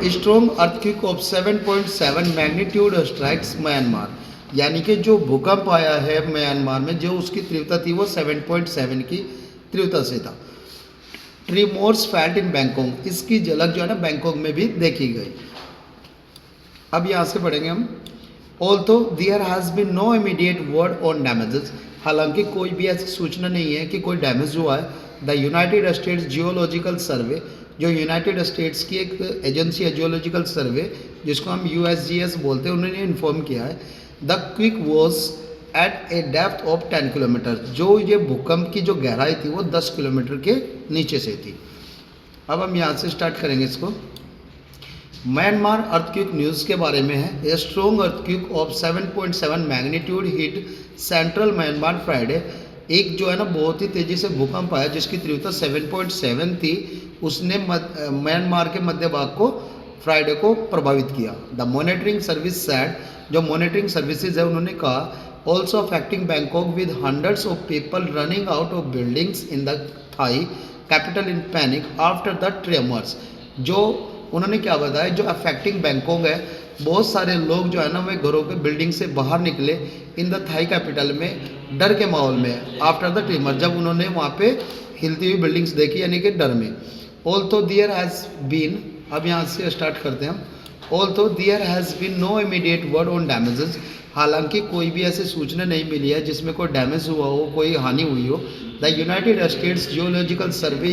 Strong earthquake of 7.7 magnitude strikes Myanmar, यानी कि जो भूकंप आया है म्यांमार में, जो उसकी तीव्रता थी वो 7.7 की तीव्रता से था। ट्रीमोर्स फेल्ट इन बैंकॉक, इसकी झलक जो है ना बैंकॉक में भी देखी गई। अब यहाँ से पढ़ेंगे हम। Although there has been no immediate word on damages, हालांकि कोई भी ऐसी सूचना नहीं है कि कोई डैमेज हुआ है। द यूनाइटेड स्टेट्स जियोलॉजिकल सर्वे, जो यूनाइटेड स्टेट्स की एक एजेंसी है जियोलॉजिकल सर्वे, जिसको हम यूएसजीएस बोलते हैं, उन्होंने इन्फॉर्म किया है the quick was at A depth of 10 kilometre, जो ये भूकंप की जो गहराई थी वो 10 किलोमीटर के नीचे से थी। अब हम यहाँ से स्टार्ट करेंगे इसको। म्यांमार अर्थक्वेक न्यूज़ के बारे में है। A strong earthquake of 7.7 magnitude hit central Myanmar Friday, एक जो है ना बहुत ही तेज़ी से भूकंप आया जिसकी तीव्रता 7.7 थी, उसने म्यांमार के मध्य भाग को फ्राइडे को प्रभावित किया। द मॉनिटरिंग सर्विस सैड, जो मॉनिटरिंग सर्विसेज है उन्होंने कहा, also affecting Bangkok with hundreds of people running out of buildings in the Thai capital in panic after the tremors. जो उन्होंने क्या बताया, जो अफेक्टिंग बैंकॉक है, बहुत सारे लोग जो है ना वे घरों के बिल्डिंग से बाहर निकले इन द थाई कैपिटल में डर के माहौल में, आफ्टर द ट्रेमर, जब उन्होंने वहाँ पे हिलती हुई बिल्डिंग्स देखी, यानी कि डर में। ऑल्दो देयर हैज़ बीन, अब यहाँ से स्टार्ट करते हैं हम। Although there has been no immediate word on damages, हालांकि कोई भी ऐसी सूचना नहीं मिली है जिसमें कोई डैमेज हुआ हो, कोई हानि हुई हो। The United states geological survey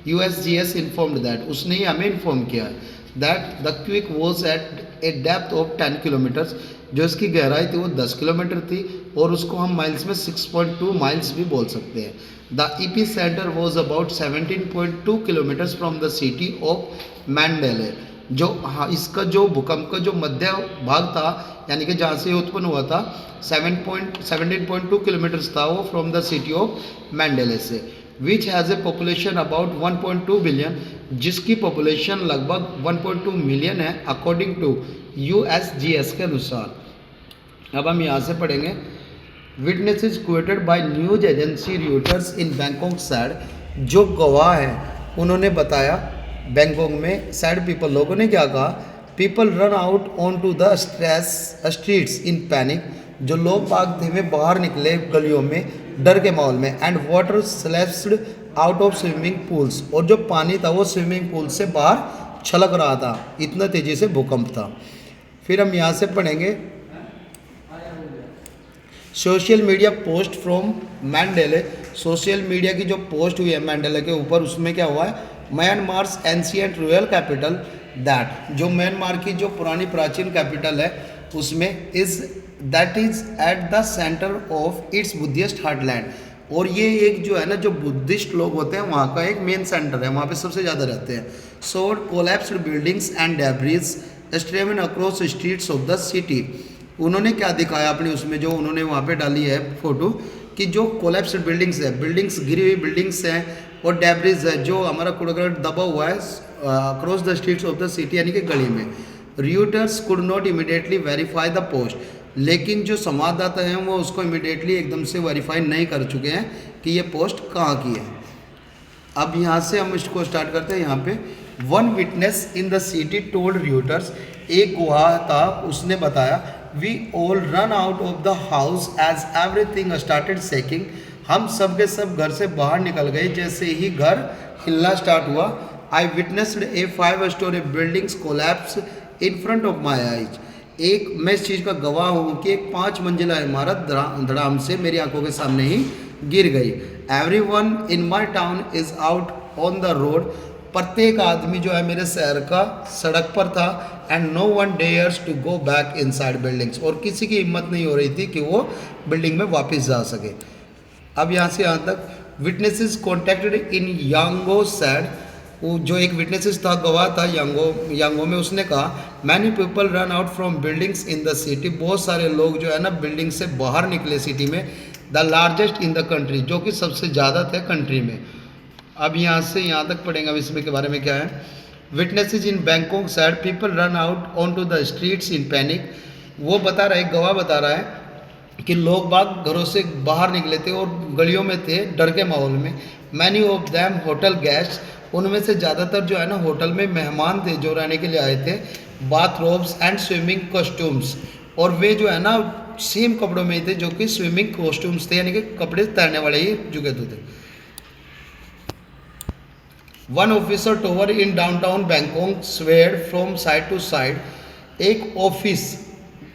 USGS informed that, उसने ही हमें इन्फॉर्म किया है that the quick was at A depth of 10 kilometres, जो इसकी गहराई थी वो 10 किलोमीटर थी, और उसको हम माइल्स में 6.2 माइल्स भी बोल सकते हैं। The epicentre was about 17.2 kilometres from the city of Mandalay, जो हाँ इसका जो भूकंप का जो मध्य भाग था, यानी कि जहाँ से उत्पन्न हुआ था, 17.2 किलोमीटर्स था वो फ्रॉम द सिटी ऑफ मैंडेले से, which has a population about 1.2 billion, जिसकी पॉपुलेशन लगभग 1.2 मिलियन है अकॉर्डिंग टू यूएसजीएस के अनुसार। अब हम यहाँ से पढ़ेंगे। Witnesses quoted by news agency Reuters in Bangkok said, जो गवाह है उन्होंने बताया बैंकॉक में सैड पीपल, लोगों ने क्या कहा, people run out on to the streets in panic, जो लोग बाग थे में बाहर निकले गलियों में डर के माहौल में, and water slapped out of swimming pools, और जो पानी था वो स्विमिंग पूल से बाहर छलक रहा था, इतना तेज़ी से भूकंप था। फिर हम यहाँ से पढ़ेंगे। Social media post from Mandalay, social media की जो पोस्ट हुई है मैंडेले के ऊपर, उसमें क्या हुआ है, म्यांमार्स एंशिएंट रॉयल कैपिटल दैट, जो म्यांमार की जो पुरानी प्राचीन कैपिटल है उसमें that is at the centre of its Buddhist heartland, और ये एक जो है ना जो बुद्धिस्ट लोग होते हैं वहाँ का एक मेन सेंटर है, वहाँ पे सबसे ज़्यादा रहते हैं। So collapsed buildings and debris strewn across streets of the city, उन्होंने क्या दिखाया अपनी उसमें जो उन्होंने वहाँ पे डाली है फोटो, कि जो कोलैप्स्ड बिल्डिंग्स है, बिल्डिंग्स गिरी हुई बिल्डिंग्स हैं, और डेब्रिज है जो हमारा कूड़ा करकट दबा हुआ है across the streets of the city, यानी कि गली में। Reuters could not immediately verify the post, लेकिन जो संवाददाता हैं वो उसको इमीडिएटली एकदम से वेरीफाई नहीं कर चुके हैं कि ये पोस्ट कहाँ की है। अब यहाँ से हम इसको स्टार्ट करते हैं। यहाँ पे one witness in the city told Reuters, एक गवाह था उसने बताया, we all run out of the house as everything started shaking, हम सब के सब घर से बाहर निकल गए जैसे ही घर हिलना स्टार्ट हुआ। आई witnessed A 5 story buildings collapse in front of my eyes, एक मैं इस चीज़ का गवाह हूँ कि एक 5 मंजिला इमारत धड़ाम से मेरी आंखों के सामने ही गिर गई। Every one in my town is out on the road, प्रत्येक आदमी जो है मेरे शहर का सड़क पर था, and no one dares to go back inside buildings, और किसी की हिम्मत नहीं हो रही थी कि वो बिल्डिंग में वापस जा सके। अब यहाँ से यहाँ तक विटनेसेस कॉन्टेक्टेड इन यांगो सैड, वो जो एक विटनेसेस था गवाह था यांगो में, उसने कहा many people run out from buildings in the city, बहुत सारे लोग जो है ना बिल्डिंग से बाहर निकले सिटी में। The largest in the country, जो कि सबसे ज़्यादा थे कंट्री में। अब यहाँ से यहाँ तक पढ़ेंगे, अब इसमें के बारे में क्या है। Witnesses in Bangkok said people run out on to the streets in panic, वो बता रहा है, गवाह बता रहा है कि लोग बाग घरों से बाहर निकले थे और गलियों में थे डर के माहौल में। Many of them hotel guest, उनमें से ज़्यादातर जो है ना होटल में मेहमान थे जो रहने के लिए आए थे, बाथरोब्स एंड स्विमिंग कॉस्ट्यूम्स, और वे जो है ना सेम कपड़ों में ही थे जो कि स्विमिंग कॉस्ट्यूम्स थे, यानी कि कपड़े तैरने वाले ही जुगेदू थे। One officer tower in downtown Bangkok swayed from side to side. एक ऑफिस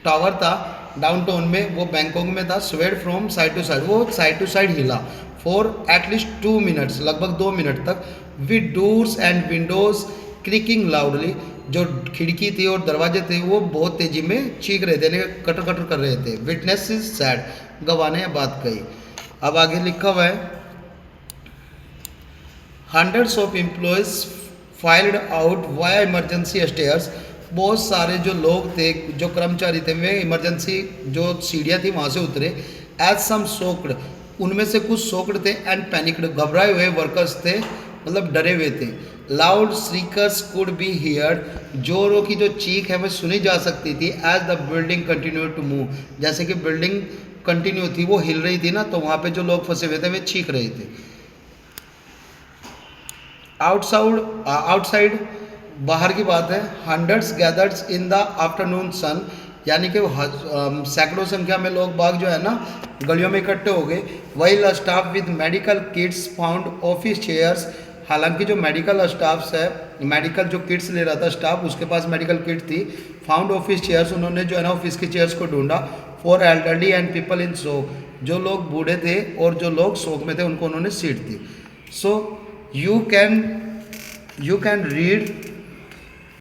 टावर था डाउनटाउन में, वो बैंकॉक में था, swayed from side to side, वो साइड टू साइड हिला फॉर एटलीस्ट 2 मिनट्स, लगभग 2 मिनट तक, with doors and windows creaking loudly, जो खिड़की थी और दरवाजे थे वो बहुत तेजी में चीख रहे थे, यानी कटर कटर कर रहे थे। विटनेस इज सैड, गवाह ने बात कही। अब आगे लिखा हुआ है, hundreds of employees filed out via emergency stairs. बहुत सारे जो लोग थे, जो कर्मचारी थे, वे इमरजेंसी जो सीढ़ियाँ थी वहाँ से उतरे। एज सम सोक्ड, उनमें से कुछ सोक्ड थे, एंड पैनिक्ड, घबराए हुए वर्कर्स थे, मतलब डरे हुए थे। Loud speakers could be heard, जोरों की जो चीख है वह सुनी जा सकती थी। As the building continue to move, जैसे कि बिल्डिंग कंटिन्यू थी, वो हिल रही थी ना, तो वहाँ पे जो लोग फंसे हुए थे वे चीख रहे थे। आउटसाइड बाहर की बात है, hundreds gathers in the afternoon sun, यानी कि सैकड़ों संख्या में लोग बाग जो है ना गलियों में इकट्ठे हो गए। While staff with medical kits found office chairs, हालांकि जो मेडिकल स्टाफ्स है, मेडिकल जो किट्स ले रहा था स्टाफ, उसके पास मेडिकल किट थी। फाउंड ऑफिस चेयर्स, उन्होंने जो है ना ऑफिस की चेयर्स को ढूंढा। For elderly and people in shock, जो लोग बूढ़े थे और जो लोग शोक में थे उनको उन्होंने seat the. So you can read